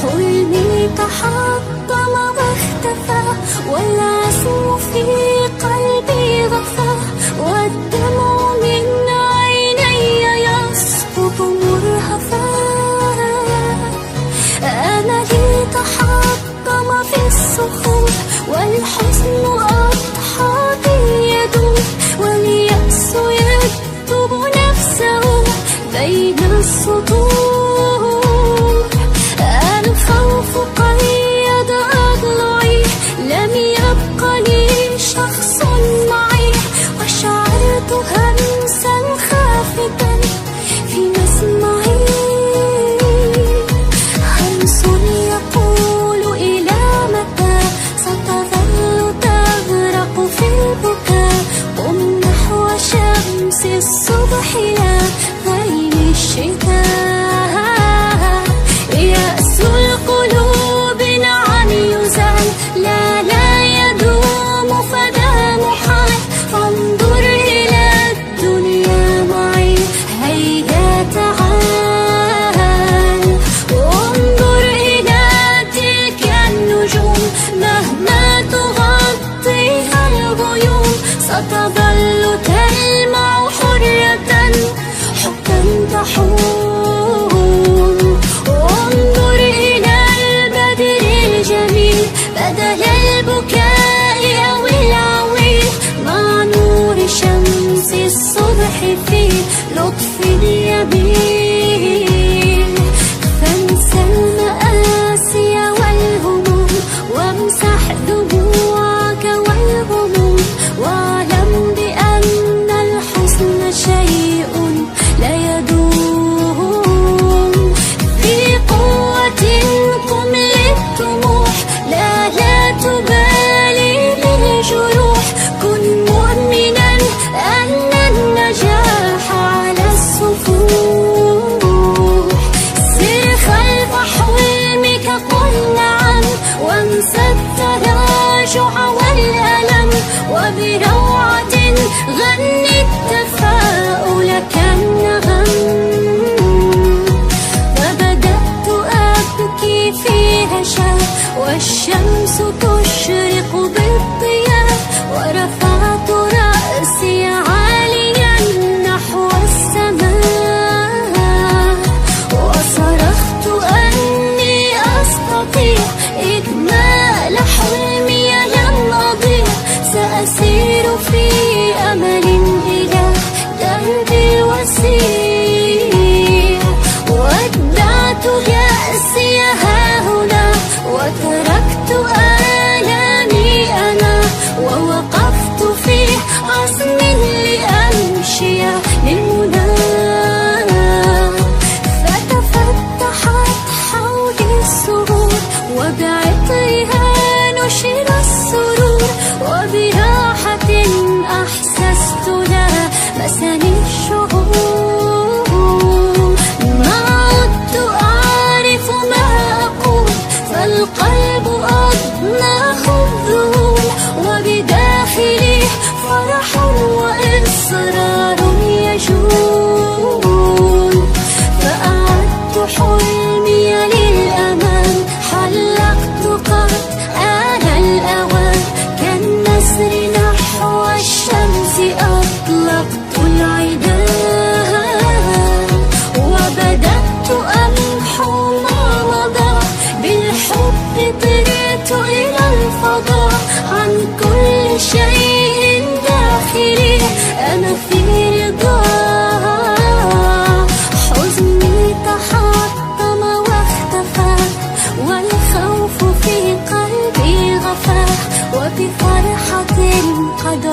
حلمي تحطم واختفى، والعزم في قلبي غفى، والدمع من عيني يسقط مرهفا. أملي تحطم في الصخور، والحزن أضحى بي يدور، واليأس يكتب نفسه بين السطور. الخوف قيد أضلعي، لم يبق لي شخص معي، وشعرت همسا خافتا في مسمعي. همس يقول إلى متى ستظل تغرق في البكاء، قم نحو شمس الصبح لا غيم الشتاء. يأس القلوب نعم يزال، لا يدوم فدا محال، فانظر إلى الدنيا معي هيا تعال. وانظر إلى تلك النجوم مهما تغطيها الغيوم، ستظل تلمع حرة حبا تحوم. وانظر إلى البدر الجميل بدل البكاء أو العويل، مع نور شمس الصبح في لطف يميل. فانسى المآسي والهموم، وامسح دموعك والغموم، واعلم بأن الحزن شيء لا يدوم. في قوة قم للطموح، لا تبالي بالجروح، كن مؤمنا أن النجاح على السفوح. سر خلف حلمك قل نعم، وانسى التراجع والألم، وبروعة غني التفاؤل كالنغم. فبدأت أبكي في هشاء، والشمس تشرق بالضياء، ورفعت رأسي عاليا نحو السماء، وصرخت أني أستطيع إكمال حلمي، لن أضيع، سأسير في أمل إلى دربي الوسيع. ودعت يأسي هاهنا، وتركت آلامي أنا، ووقفت في عزم لأمشي للمنى. فتفتحت حولي السرور، وبعطرها نشر السرور، وبراحة أحسست لها مسني الشعور. ما عدت أعرف ما أقول، فالقلب أضناه الذهول، وبداخلي فرح وإصرار يجول. فأعدت حلمي للأمان، حلقت قد آن الأوان، كالنسر نحو الشمس أطلقت العيدان. وبدأت أمحو ما مضى، بالحب طرت إلى الفضاء، عن كل شيء داخلي أنا في رضا. حزني تحطم واختفى، والخوف في قلبي غفى، وبفرحة قد